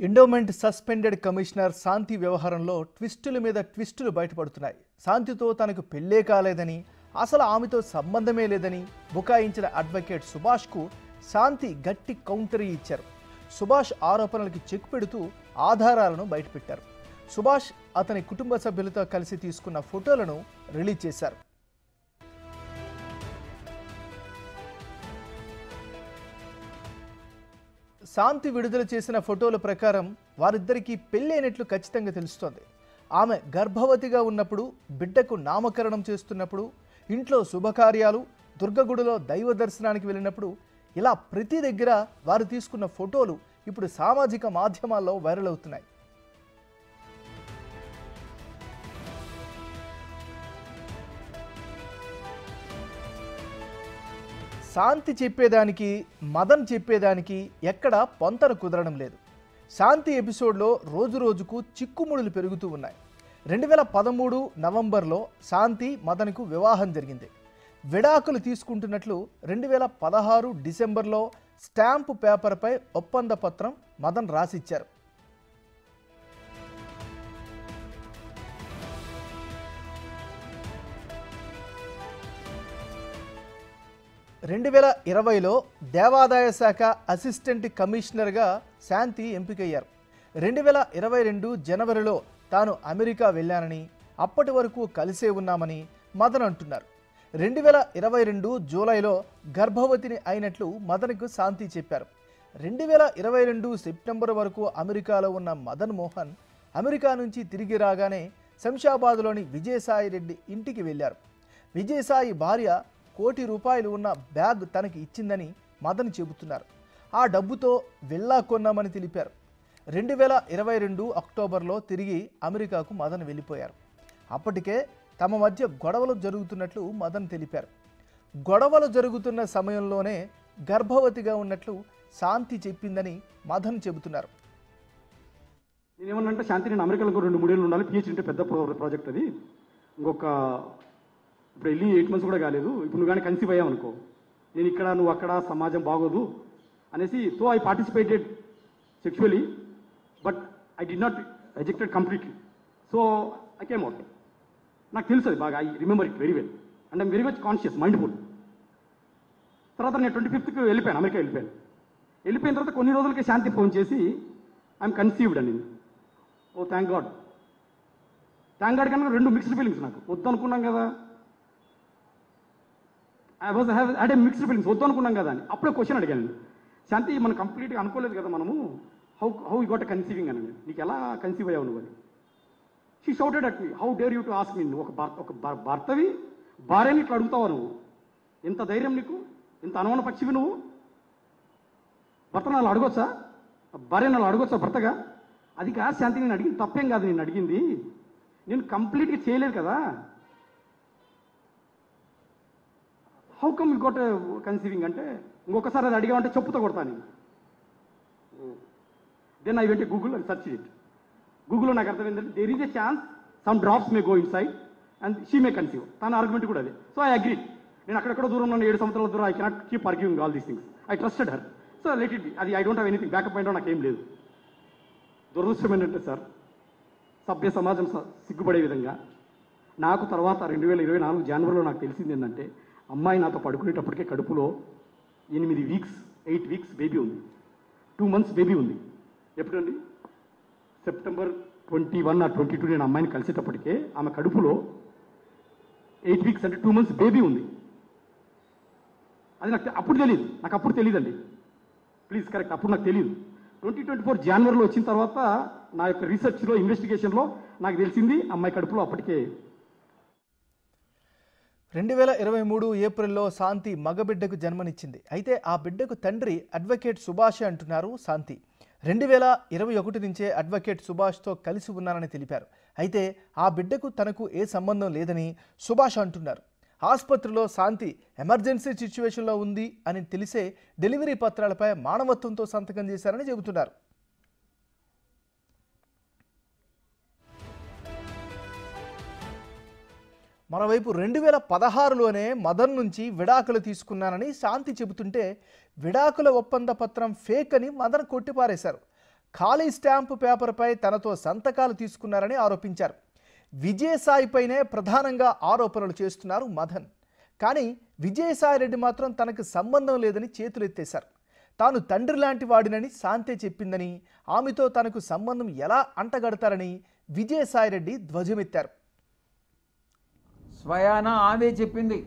Endowment suspended commissioner శాంతి వ్యవహారంలో ట్విస్టుల మీద ట్విస్టులు బయటపడుతున్నాయి. శాంతితో తనకు పెళ్లే కాలేదని, అసలు ఆమెతో సంబంధమే లేదని బుకాయించిన అడ్వకేట్ సుభాష్కు శాంతి గట్టి కౌంటర్ ఇచ్చారు. సుభాష్ ఆరోపణలకి చెక్ పెడుతూ ఆధారాలను బయటపెట్టారు. సుభాష్ అతని కుటుంబ సభ్యులతో కలిసి తీసుకున్న ఫోటోలను రిలీజ్ చేశారు. శాంతి విడుదల చేసిన ఫోటోల ప్రకారం వారిద్దరికీ పెళ్ళైనట్లు ఖచ్చితంగా తెలుస్తోంది. ఆమె గర్భవతిగా ఉన్నప్పుడు, బిడ్డకు నామకరణం చేస్తున్నప్పుడు, ఇంట్లో శుభకార్యాలు, దుర్గగుడిలో దైవ దర్శనానికి వెళ్ళినప్పుడు ఇలా ప్రతి దగ్గర వారు తీసుకున్న ఫోటోలు ఇప్పుడు సామాజిక మాధ్యమాల్లో వైరల్ అవుతున్నాయి. శాంతి చెప్పేదానికి, మదన్ చెప్పేదానికి ఎక్కడ పొంతన కుదరడం లేదు. శాంతి ఎపిసోడ్లో రోజు రోజుకు చిక్కుముడులు పెరుగుతూ ఉన్నాయి. 2013 నవంబర్లో శాంతి మదన్కు వివాహం జరిగింది. విడాకులు తీసుకుంటున్నట్లు 2016 డిసెంబర్లో స్టాంపు పేపర్పై ఒప్పంద పత్రం మదన్ రాసిచ్చారు. రెండు 2020లో దేవాదాయ శాఖ అసిస్టెంట్ కమిషనర్గా శాంతి ఎంపికయ్యారు. 2022 జనవరిలో తాను అమెరికా వెళ్ళానని, అప్పటి వరకు కలిసే ఉన్నామని మదన్ అంటున్నారు. 2022 జూలైలో గర్భవతిని అయినట్లు మదన్కు శాంతి చెప్పారు. 2022 సెప్టెంబర్ వరకు అమెరికాలో ఉన్న మదన్ మోహన్ అమెరికా నుంచి తిరిగి రాగానే శంషాబాద్లోని విజయసాయి రెడ్డి ఇంటికి వెళ్ళారు. విజయసాయి భార్య ₹1 కోటి ఉన్న బ్యాగ్ తనకి ఇచ్చిందని మదన్ చెబుతున్నారు. ఆ డబ్బుతో విల్లా కొన్నామని తెలిపారు. 2022 అక్టోబర్లో తిరిగి అమెరికాకు మదన్ వెళ్ళిపోయారు. అప్పటికే తమ మధ్య గొడవలు జరుగుతున్నట్లు మదన్ తెలిపారు. గొడవలు జరుగుతున్న సమయంలోనే గర్భవతిగా ఉన్నట్లు శాంతి చెప్పిందని మదన్ చెబుతున్నారు. నేనేమన్నంటే శాంతి, నేను అమెరికాలో 2-3 ఏళ్ళు ఉండాలి, పిహెచ్డీ అంటే పెద్ద ప్రాజెక్ట్ అది, ఇంకొక ఇప్పుడు వెళ్ళి 8 months కూడా కాలేదు, ఇప్పుడు నువ్వు కానీ కన్సీవ్ అయ్యావనుకో, నేను ఇక్కడ నువ్వు అక్కడ, సమాజం బాగోదు అనేసి, so I participated sexually but I did not rejected completely, so I came out. నాకు తెలుసు అది బాగా, I remember it very well and I'm very much conscious, mindful. తర్వాత నేను 25th వెళ్ళిపోయాను, అమెరికా వెళ్ళిపోయాను. వెళ్ళిపోయిన తర్వాత కొన్ని రోజులకి శాంతి ఫోన్ చేసి ఐఎమ్ కన్సీవ్డ్ అని. ఓ థ్యాంక్ గాడ్ కన్నా 2 మిక్స్డ్ ఫీలింగ్స్. నాకు వద్దు అనుకున్నాం కదా, I was had a mixed feelings, వద్దు అనుకున్నాం కదా అని. అప్పుడే క్వశ్చన్ అడిగాను, శాంతి మనం కంప్లీట్గా అనుకోలేదు కదా మనము, హౌ యూ గోట్ కన్సీవింగ్ అని. నీకు ఎలా కన్సీవ్ అయ్యావు నువ్వు అని. She shouted at me, how dare you to ask me. నువ్వు ఒక భర్తవి భార్యని ఇట్లా అడుగుతావా నువ్వు? ఎంత ధైర్యం నీకు? ఇంత అనుమాన పక్షివి నువ్వు? భర్తను అలా అడగొచ్చా? భార్యను అలా అడగొచ్చా భర్తగా? అది కాదు శాంతి, నేను అడిగింది తప్పేం కాదు, నేను అడిగింది నేను కంప్లీట్గా చేయలేదు కదా. How come you got conceiving అంటే, ఇంకొకసారి అది అడిగామంటే చెప్పుతో కొడతాను. Then I went Google and search it. గూగుల్లో నాకు అర్థమైందంటే there is a chance some drops may go inside and she may conceive. తన ఆర్గ్యుమెంట్ కూడా అదే. So I agree. నేను అక్కడెక్కడో దూరంలో 7 సంవత్సరాల దూరం, I cannot keep arguing all these things. I trusted her, so let it be. అది I don't have anything backup point, నాకేం లేదు. దురదృష్టం ఏంటంటే సార్, సభ్య సమాజం సిగ్గుపడే విధంగా నాకు తర్వాత 2024 జనవరిలో నాకు తెలిసింది ఏంటంటే, అమ్మాయి నాతో పడుకునేటప్పటికే కడుపులో 8 వీక్స్ బేబీ ఉంది, 2 months బేబీ ఉంది. ఎప్పుడండి? సెప్టెంబర్ 21 or 22 నేను అమ్మాయిని కలిసేటప్పటికే ఆమె కడుపులో 8 weeks అంటే 2 months బేబీ ఉంది. అది నాకు అప్పుడు తెలియదు, అప్పుడు తెలియదండి, ప్లీజ్ కరెక్ట్, అప్పుడు నాకు తెలియదు. 2024 జనవరిలో వచ్చిన తర్వాత నా యొక్క రీసెర్చ్లో, ఇన్వెస్టిగేషన్లో నాకు తెలిసింది అమ్మాయి కడుపులో అప్పటికే. 2023 ఏప్రిల్లో శాంతి మగబిడ్డకు జన్మనిచ్చింది. అయితే ఆ బిడ్డకు తండ్రి అడ్వకేట్ సుభాష్ అంటున్నారు శాంతి. 2021 నుంచే అడ్వకేట్ సుభాష్తో కలిసి ఉన్నానని తెలిపారు. అయితే ఆ బిడ్డకు తనకు ఏ సంబంధం లేదని సుభాష్ అంటున్నారు. ఆసుపత్రిలో శాంతి ఎమర్జెన్సీ సిచ్యువేషన్లో ఉంది అని తెలిసే డెలివరీ పత్రాలపై మానవత్వంతో సంతకం చేశారని చెబుతున్నారు. మరోవైపు 2016లోనే మదన్ నుంచి విడాకులు తీసుకున్నానని శాంతి చెబుతుంటే విడాకుల ఒప్పంద పత్రం ఫేక్ అని మదన్ కొట్టిపారేశారు. ఖాళీ స్టాంపు పేపర్పై తనతో సంతకాలు తీసుకున్నారని ఆరోపించారు. విజయసాయిపైనే ప్రధానంగా ఆరోపణలు చేస్తున్నారు మదన్. కానీ విజయసాయిరెడ్డి మాత్రం తనకు సంబంధం లేదని చేతులెత్తేశారు. తాను తండ్రి లాంటి వాడినని శాంతే చెప్పిందని, ఆమెతో తనకు సంబంధం ఎలా అంటగడతారని విజయసాయిరెడ్డి ధ్వజమెత్తారు. స్వయాన ఆమె చెప్పింది,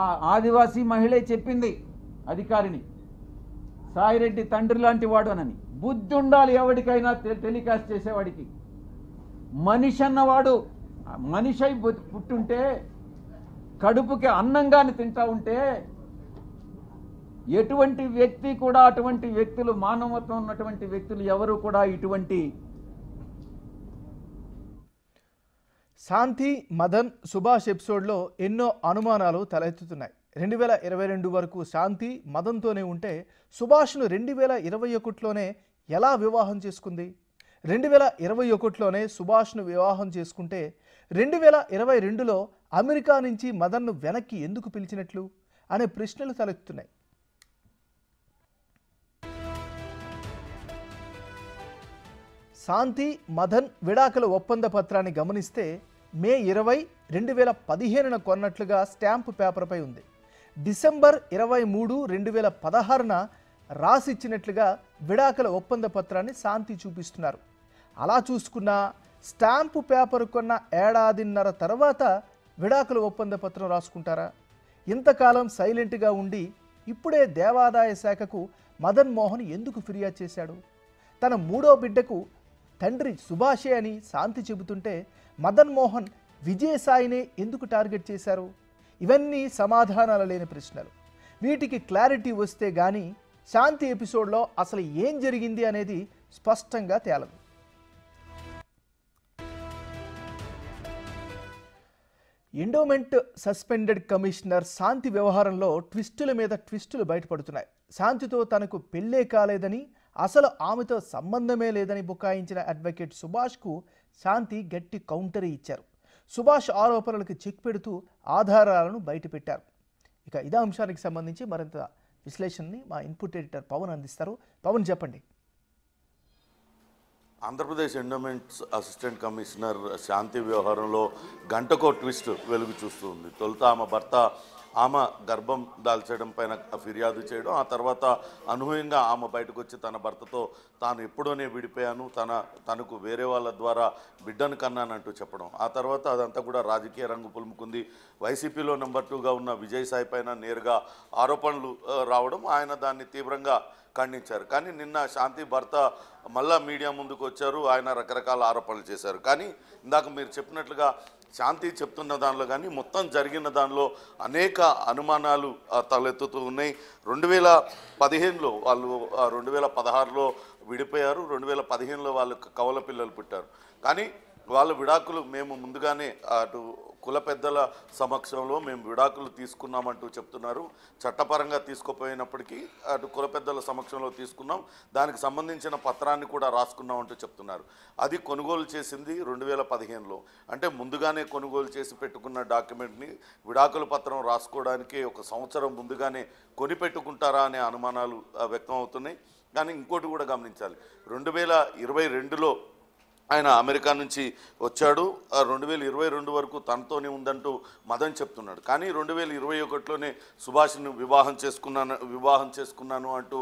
ఆ ఆదివాసీ మహిళే చెప్పింది అధికారిని, సాయిరెడ్డి తండ్రి లాంటి వాడు అని. బుద్ధి ఉండాలి ఎవరికైనా టెలికాస్ట్ చేసేవాడికి. మనిషి అన్నవాడు మనిషి అయి పుట్టుంటే, కడుపుకి అన్నంగాని తింటా ఉంటే, ఎటువంటి వ్యక్తి కూడా, అటువంటి వ్యక్తులు, మానవత్వం ఉన్నటువంటి వ్యక్తులు ఎవరు కూడా ఇటువంటి. శాంతి, మదన్, సుభాష్ ఎపిసోడ్లో ఎన్నో అనుమానాలు తలెత్తుతున్నాయి. 2022 వరకు శాంతి మదన్తోనే ఉంటే సుభాష్ను 2021లోనే ఎలా వివాహం చేసుకుంది? 2021లోనే సుభాష్ను వివాహం చేసుకుంటే 2022లో అమెరికా నుంచి మదన్ను వెనక్కి ఎందుకు పిలిచినట్లు అనే ప్రశ్నలు తలెత్తుతున్నాయి. శాంతి, మదన్ విడాకుల ఒప్పంద పత్రాన్ని గమనిస్తే మే 20, 2015న కొన్నట్లుగా స్టాంపు పేపర్పై ఉంది. డిసెంబర్ 23, 2016న రాసిచ్చినట్లుగా విడాకుల ఒప్పంద పత్రాన్ని శాంతి చూపిస్తున్నారు. అలా చూసుకున్నా స్టాంపు పేపర్ కొన్న ఏడాదిన్నర తర్వాత విడాకుల ఒప్పంద పత్రం రాసుకుంటారా? ఇంతకాలం సైలెంట్గా ఉండి ఇప్పుడే దేవాదాయ శాఖకు మదన్ మోహన్ ఎందుకు ఫిర్యాదు చేశాడు? తన మూడో బిడ్డకు తండ్రి సుభాషే అని శాంతి చెబుతుంటే మదన్ మోహన్ విజయసాయినే ఎందుకు టార్గెట్ చేశారు? ఇవన్నీ సమాధానాలు లేని ప్రశ్నలు. వీటికి క్లారిటీ వస్తే గానీ శాంతి ఎపిసోడ్లో అసలు ఏం జరిగింది అనేది స్పష్టంగా తేలదు. ఎండోమెంట్ సస్పెండెడ్ కమిషనర్ శాంతి వ్యవహారంలో ట్విస్టుల మీద ట్విస్టులు బయటపడుతున్నాయి. శాంతితో తనకు పెళ్ళే కాలేదని, అసలు ఆమెతో సంబంధమే లేదని బుకాయించిన అడ్వకేట్ సుభాష్కు శాంతి గట్టి కౌంటర్ ఇచ్చారు. సుభాష్ ఆరోపణలకు చెక్ పెడుతూ ఆధారాలను బయటపెట్టారు. ఇక ఇదే అంశానికి సంబంధించి మరింత విశ్లేషణని మా ఇన్పుట్ ఎడిటర్ పవన్ అందిస్తారు. పవన్, చెప్పండి. ఆంధ్రప్రదేశ్ ఎండోమెంట్స్ అసిస్టెంట్ కమిషనర్ శాంతి వ్యవహారంలో గంటకో ట్విస్ట్ వెలుగు చూస్తుంది. తొలుత ఆమె భర్త ఆమె గర్భం దాల్చడం పైన ఫిర్యాదు చేయడం, ఆ తర్వాత అనూహ్యంగా ఆమె బయటకు వచ్చి తన భర్తతో తాను ఎప్పుడోనే విడిపోయాను, తనకు వేరే వాళ్ళ ద్వారా బిడ్డను కన్నానంటూ చెప్పడం, ఆ తర్వాత అదంతా కూడా రాజకీయ రంగు పులుముకుంది. వైసీపీలో నెంబర్ 2గా ఉన్న విజయసాయి పైన నేరుగా ఆరోపణలు రావడం, ఆయన దాన్ని తీవ్రంగా ఖండించారు. కానీ నిన్న శాంతి భర్త మళ్ళా మీడియా ముందుకు వచ్చారు, ఆయన రకరకాల ఆరోపణలు చేశారు. కానీ ఇందాక మీరు చెప్పినట్లుగా శాంతి చెప్తున్న దానిలో కానీ మొత్తం జరిగిన దానిలో అనేక అనుమానాలు తలెత్తుతూ ఉన్నాయి. 2015లో వాళ్ళు 2016లో విడిపోయారు, 2015లో వాళ్ళు కవల పిల్లలు పుట్టారు. కానీ వాళ్ళ విడాకులు మేము ముందుగానే అటు కుల పెద్దల సమక్షంలో మేము విడాకులు తీసుకున్నామంటూ చెప్తున్నారు. చట్టపరంగా తీసుకోపోయినప్పటికీ అటు కుల పెద్దల సమక్షంలో తీసుకున్నాం, దానికి సంబంధించిన పత్రాన్ని కూడా రాసుకున్నామంటూ చెప్తున్నారు. అది కొనుగోలు చేసింది 2015లో. అంటే ముందుగానే కొనుగోలు చేసి పెట్టుకున్న డాక్యుమెంట్ని విడాకుల పత్రం రాసుకోవడానికి 1 సంవత్సరం ముందుగానే కొనిపెట్టుకుంటారా అనే అనుమానాలు వ్యక్తం అవుతున్నాయి. కానీ ఇంకోటి కూడా గమనించాలి, 2022లో ఆయన అమెరికా నుంచి వచ్చాడు. 2022 వరకు తనతోనే ఉందంటూ మదన్ చెప్తున్నాడు. కానీ 2021లోనే సుభాష్ను వివాహం చేసుకున్నాను అంటూ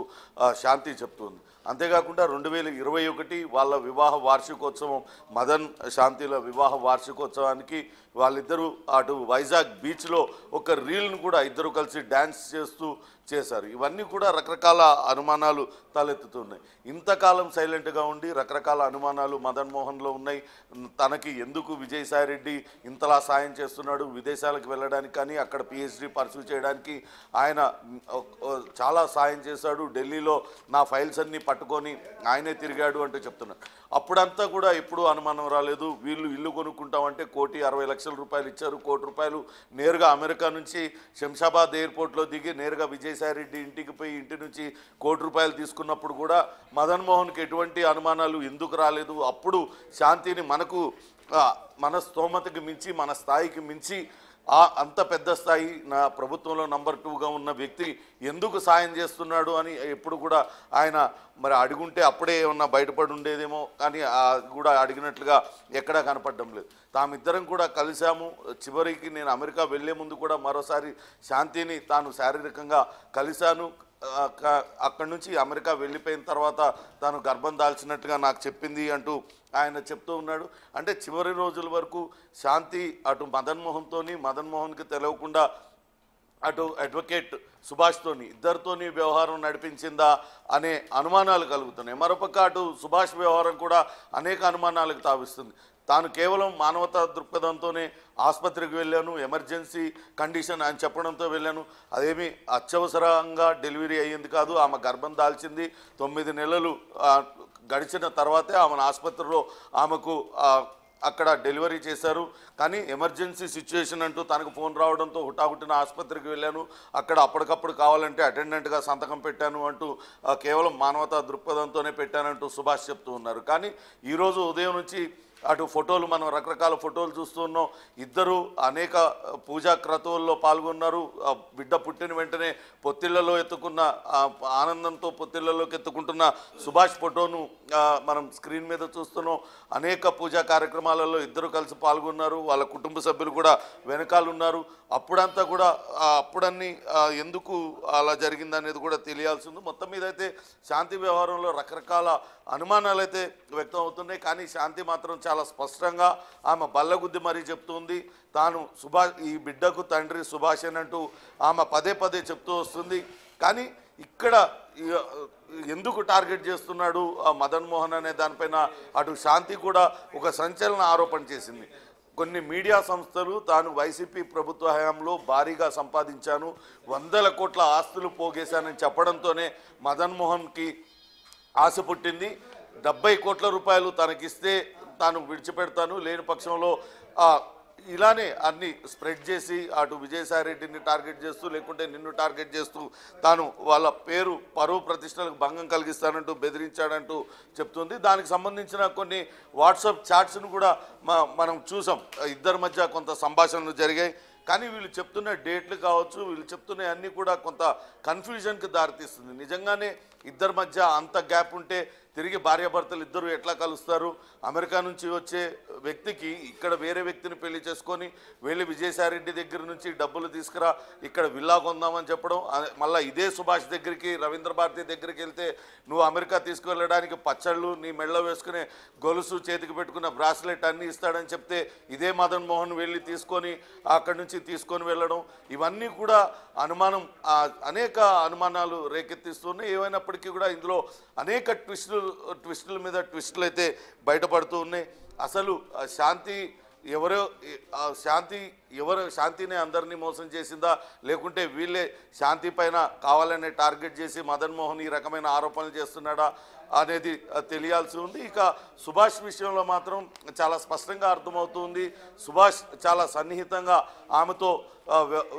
శాంతి చెప్తుంది. అంతేకాకుండా 2021 వాళ్ళ వివాహ వార్షికోత్సవం, మదన్ శాంతిల వివాహ వార్షికోత్సవానికి వాళ్ళిద్దరూ అటు వైజాగ్ బీచ్లో ఒక రీల్ను కూడా ఇద్దరు కలిసి డ్యాన్స్ చేస్తూ చేశారు. ఇవన్నీ కూడా రకరకాల అనుమానాలు తలెత్తుతున్నాయి. ఇంతకాలం సైలెంట్గా ఉండి రకరకాల అనుమానాలు మదన్ మోహన్లో ఉన్నాయి. తనకి ఎందుకు విజయసాయిరెడ్డి ఇంతలా సాయం చేస్తున్నాడు, విదేశాలకు వెళ్ళడానికి కానీ అక్కడ పిహెచ్డి పర్సూ చేయడానికి ఆయన చాలా సాయం చేశాడు, ఢిల్లీలో నా ఫైల్స్ అన్నీ పట్టుకొని ఆయనే తిరిగాడు అంటూ చెప్తున్నారు. అప్పుడంతా కూడా ఎప్పుడూ అనుమానం రాలేదు. వీళ్ళు ఇల్లు కొనుక్కుంటామంటే ₹1,60,00,000 ఇచ్చారు. ₹1,00,00,000 నేరుగా అమెరికా నుంచి శంషాబాద్ ఎయిర్పోర్ట్లో దిగి నేరుగా విజయసాయిరెడ్డి ఇంటికి పోయి ఇంటి నుంచి ₹1,00,00,000 తీసుకున్నప్పుడు కూడా మదన్ మోహన్కి ఎటువంటి అనుమానాలు ఎందుకు రాలేదు? అప్పుడు శాంతిని మన స్తోమతకి మించి, మన స్థాయికి మించి అంత పెద్ద స్థాయి నా ప్రభుత్వంలో నంబర్ 2గా ఉన్న వ్యక్తి ఎందుకు సాయం చేస్తున్నాడు అని ఎప్పుడు కూడా ఆయన మరి అడుగుంటే అప్పుడే ఏమన్నా బయటపడి ఉండేదేమో, కానీ కూడా అడిగినట్లుగా ఎక్కడా కనపడడం లేదు. తామిద్దరం కూడా కలిసాము. చివరికి నేను అమెరికా వెళ్లే ముందు కూడా మరోసారి శాంతిని తాను శారీరకంగా కలిశాను. అక్కడి నుంచి అమెరికా వెళ్ళిపోయిన తర్వాత తాను గర్భం దాల్చినట్టుగా నాకు చెప్పింది అంటూ ఆయన చెప్తూ ఉన్నాడు. అంటే చివరి రోజుల వరకు శాంతి అటు మదన్ మోహన్కి తెలియకుండా అటు అడ్వకేట్ సుభాష్తోని ఇద్దరితోని వ్యవహారం నడిపించిందా అనే అనుమానాలు కలుగుతున్నాయి. మరోపక్క అటు సుభాష్ వ్యవహారం కూడా అనేక అనుమానాలకు తావిస్తుంది. తాను కేవలం మానవతా దృక్పథంతోనే ఆసుపత్రికి వెళ్ళాను, ఎమర్జెన్సీ కండిషన్ అని చెప్పడంతో వెళ్ళాను, అదేమి అత్యవసరంగా డెలివరీ అయ్యింది కాదు, ఆమె గర్భం దాల్చింది 9 నెలలు గడిచిన తర్వాతే ఆమెను ఆసుపత్రిలో ఆమెకు అక్కడ డెలివరీ చేశారు. కానీ ఎమర్జెన్సీ సిచ్యువేషన్ అంటూ తనకు ఫోన్ రావడంతో హుటాహుటిన ఆసుపత్రికి వెళ్ళాను, అక్కడ అప్పటికప్పుడు కావాలంటే అటెండెంట్గా సంతకం పెట్టాను అంటూ కేవలం మానవతా దృక్పథంతోనే పెట్టానంటూ సుభాష్ చెప్తూ ఉన్నారు. కానీ ఈరోజు ఉదయం నుంచి అటు ఫోటోలు మనం రకరకాల ఫోటోలు చూస్తున్నాం. ఇద్దరు అనేక పూజా క్రతువుల్లో పాల్గొన్నారు. బిడ్డ పుట్టిన వెంటనే పొత్తిళ్లలో ఎత్తుకున్న ఆనందంతో పొత్తిళ్లలోకి ఎత్తుకుంటున్న సుభాష్ ఫోటోను మనం స్క్రీన్ మీద చూస్తున్నాం. అనేక పూజా కార్యక్రమాలలో ఇద్దరు కలిసి పాల్గొన్నారు. వాళ్ళ కుటుంబ సభ్యులు కూడా వెనకాలన్నారు. అప్పుడంతా కూడా అప్పుడన్నీ ఎందుకు అలా జరిగిందనేది కూడా తెలియాల్సి ఉంది. మొత్తం మీద అయితే శాంతి వ్యవహారంలో రకరకాల అనుమానాలు అయితే వ్యక్తం అవుతున్నాయి. కానీ శాంతి మాత్రం చాలా స్పష్టంగా ఆమె బల్లగుద్ది మరీ చెప్తుంది. తాను ఈ బిడ్డకు తండ్రి సుభాష్ అంటూ ఆమె పదే చెప్తూ వస్తుంది. కానీ ఇక్కడ ఎందుకు టార్గెట్ చేస్తున్నాడు మదన్ మోహన్ అనే దానిపైన అటు శాంతి కూడా ఒక సంచలన ఆరోపణ చేసింది. కొన్ని మీడియా సంస్థలు తాను వైసీపీ ప్రభుత్వ హయాంలో భారీగా సంపాదించాను, 100 కోట్ల ఆస్తులు పోగేశానని చెప్పడంతోనే మదన్ మోహన్కి ఆశ పుట్టింది. 70 కోట్ల రూపాయలు తనకిస్తే తాను విడిచిపెడతాను, లేని పక్షంలో ఇలానే అన్ని స్ప్రెడ్ చేసి అటు విజయసాయిరెడ్డిని టార్గెట్ చేస్తూ లేకుంటే నిన్ను టార్గెట్ చేస్తూ తాను వాళ్ళ పరువు ప్రతిష్టలకు భంగం కలిగిస్తానంటూ బెదిరించాడంటూ చెప్తుంది. దానికి సంబంధించిన కొన్ని వాట్సాప్ చాట్స్ను కూడా మనం చూసాం. ఇద్దరి మధ్య కొంత సంభాషణలు జరిగాయి. కానీ వీళ్ళు చెప్తున్న డేట్లు కావచ్చు, వీళ్ళు చెప్తున్న అన్నీ కూడా కొంత కన్ఫ్యూజన్కి దారితీస్తుంది. నిజంగానే ఇద్దరి మధ్య అంత గ్యాప్ ఉంటే తిరిగి భార్యాభర్తలు ఇద్దరు ఎట్లా కలుస్తారు? అమెరికా నుంచి వచ్చే వ్యక్తికి ఇక్కడ వేరే వ్యక్తిని పెళ్లి చేసుకొని వెళ్ళి విజయసాయిరెడ్డి దగ్గర నుంచి డబ్బులు తీసుకురా ఇక్కడ విల్లా కొందామని చెప్పడం, మళ్ళీ ఇదే సుభాష్ దగ్గరికి రవీంద్ర భారతి దగ్గరికి వెళ్తే నువ్వు అమెరికా తీసుకువెళ్ళడానికి పచ్చళ్ళు నీ మెళ్ళ వేసుకునే గొలుసు చేతికి పెట్టుకున్న బ్రాస్లెట్ అన్నీ ఇస్తాడని చెప్తే ఇదే మదన్ మోహన్ వెళ్ళి తీసుకొని అక్కడి నుంచి తీసుకొని వెళ్ళడం, ఇవన్నీ కూడా అనేక అనుమానాలు రేకెత్తిస్తున్నాయి. ఏమైనప్పటికీ కూడా ఇందులో అనేక ట్విస్టుల మీద ట్విస్టులు అయితే బయటపడుతూ ఉన్నాయి. అసలు శాంతినే అందరినీ మోసం చేసిందా, లేకుంటే వీళ్ళే శాంతి పైన కావాలనే టార్గెట్ చేసి మదన్ మోహన్ ఈ రకమైన ఆరోపణలు చేస్తున్నాడా అనేది తెలియాల్సి ఉంది. ఇక సుభాష్ విషయంలో మాత్రం చాలా స్పష్టంగా అర్థమవుతుంది. సుభాష్ చాలా సన్నిహితంగా ఆమెతో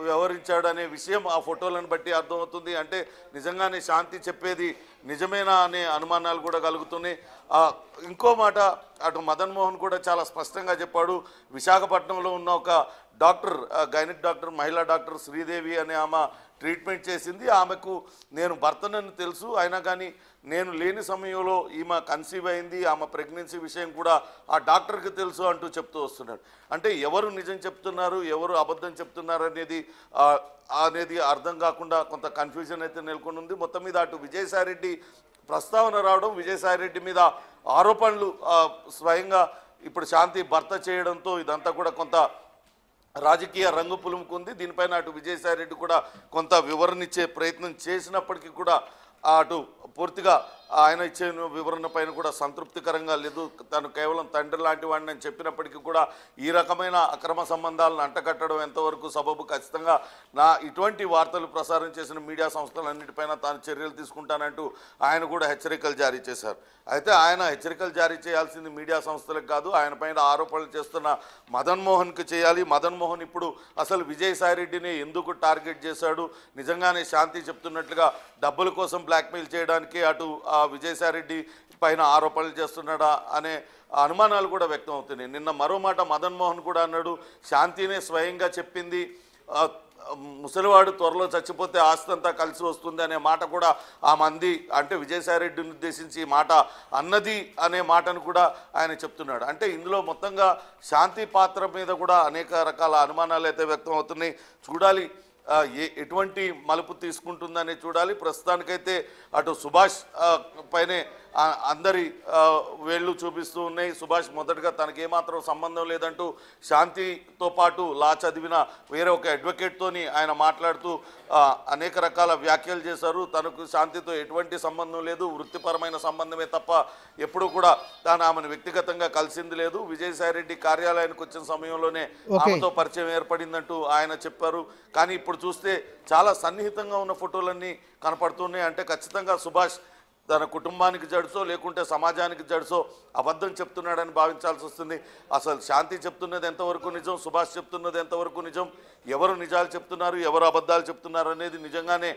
వ్యవహరించాడనే విషయం ఆ ఫోటోలను బట్టి అర్థమవుతుంది. అంటే నిజంగానే శాంతి చెప్పేది నిజమేనా అనే అనుమానాలు కూడా కలుగుతున్నాయి. ఇంకో మాట, అటు మదన్ మోహన్ కూడా చాలా స్పష్టంగా చెప్పాడు. విశాఖపట్నంలో ఉన్న ఒక డాక్టర్, గైనిక్ డాక్టర్, మహిళా డాక్టర్ శ్రీదేవి అనే ఆమె ట్రీట్మెంట్ చేసింది. ఆమెకు నేను భర్తనని తెలుసు, అయినా కానీ నేను లేని సమయంలో ఈమె కన్సీవ్ అయింది, ఆమె ప్రెగ్నెన్సీ విషయం కూడా ఆ డాక్టర్కి తెలుసు అంటూ చెప్తూ వస్తున్నాడు. అంటే ఎవరు నిజం చెప్తున్నారు, ఎవరు అబద్ధం చెప్తున్నారు అనేది అర్థం కాకుండా కొంత కన్ఫ్యూజన్ అయితే నెలకొని ఉంది. మొత్తం మీద అటు విజయసాయిరెడ్డి ప్రస్తావన రావడం, విజయసాయిరెడ్డి మీద ఆరోపణలు స్వయంగా ఇప్పుడు శాంతి భర్త చేయడంతో ఇదంతా కూడా కొంత రాజకీయ రంగు పులుముకుంది. దీనిపైన అటు విజయసాయిరెడ్డి కూడా కొంత వివరణ ఇచ్చే ప్రయత్నం చేసినప్పటికీ కూడా అటు పూర్తిగా ఆయన ఇచ్చే వివరణ పైన కూడా సంతృప్తికరంగా లేదు. తను కేవలం తండ్రి లాంటి వాడిని అని చెప్పినప్పటికీ కూడా ఈ రకమైన అక్రమ సంబంధాలను అంటకట్టడం ఎంతవరకు సబబు, ఖచ్చితంగా ఇటువంటి వార్తలు ప్రసారం చేసిన మీడియా సంస్థలన్నిటిపైన తాను చర్యలు తీసుకుంటానంటూ ఆయన కూడా హెచ్చరికలు జారీ చేశారు. అయితే ఆయన హెచ్చరికలు జారీ చేయాల్సింది మీడియా సంస్థలకు కాదు, ఆయన పైన ఆరోపణలు చేస్తున్న మదన్ మోహన్కి చేయాలి. మదన్ మోహన్ ఇప్పుడు అసలు విజయసాయిరెడ్డిని ఎందుకు టార్గెట్ చేశాడు, నిజంగానే శాంతి చెప్తున్నట్లుగా డబ్బుల కోసం బ్లాక్మెయిల్ చేయడానికి అటు విజయసాయిరెడ్డి పైన ఆరోపణలు చేస్తున్నాడా అనే అనుమానాలు కూడా వ్యక్తం అవుతున్నాయి. నిన్న మరో మాట మదన్ మోహన్ కూడా అన్నాడు, శాంతినే స్వయంగా చెప్పింది ముసలివాడు త్వరలో చచ్చిపోతే ఆస్తి అంతా కలిసి వస్తుంది అనే మాట కూడా ఆ మంది అంటే విజయసాయిరెడ్డిని ఉద్దేశించి ఈ మాట అన్నది అనే మాటను కూడా ఆయన చెప్తున్నాడు. అంటే ఇందులో మొత్తంగా శాంతి పాత్ర మీద కూడా అనేక రకాల అనుమానాలు అయితే వ్యక్తం అవుతున్నాయి. చూడాలి ఎటువంటి మలుపు తీసుకుంటుందని చూడాలి. ప్రస్తుతానికైతే అటు సుభాష్ పైనే అందరి వేళ్ళు చూపిస్తూ ఉన్నాయి. సుభాష్ మొదటగా తనకి ఏమాత్రం సంబంధం లేదంటూ శాంతితో పాటు లా చదివిన వేరే ఒక అడ్వకేట్తోని ఆయన మాట్లాడుతూ అనేక రకాల వ్యాఖ్యలు చేశారు. తనకు శాంతితో ఎటువంటి సంబంధం లేదు, వృత్తిపరమైన సంబంధమే తప్ప ఎప్పుడూ కూడా తాను ఆమెను వ్యక్తిగతంగా కలిసింది లేదు. విజయసాయిరెడ్డి కార్యాలయానికి వచ్చిన సమయంలోనే ఆమెతో పరిచయం ఏర్పడిందంటూ ఆయన చెప్పారు. కానీ ఇప్పుడు చూస్తే చాలా సన్నిహితంగా ఉన్న ఫోటోలన్నీ కనపడుతున్నాయి. అంటే ఖచ్చితంగా సుభాష్ తన కుటుంబానికి జడుసో లేకుంటే సమాజానికి జడుసో అబద్ధం చెప్తున్నాడని భావించాల్సి వస్తుంది. అసలు శాంతి చెప్తున్నది ఎంతవరకు నిజం, సుభాష్ చెప్తున్నది ఎంతవరకు నిజం, ఎవరు నిజాలు చెప్తున్నారు, ఎవరు అబద్ధాలు చెప్తున్నారు అనేది నిజంగానే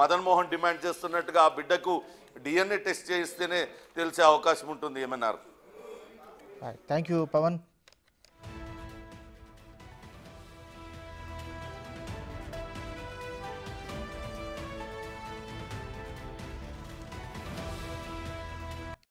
మదన్ మోహన్ డిమాండ్ చేస్తున్నట్టుగా ఆ బిడ్డకు DNA టెస్ట్ చేయిస్తేనే తెలిసే అవకాశం ఉంటుంది. ఏమన్నారు? Thank you Pawan.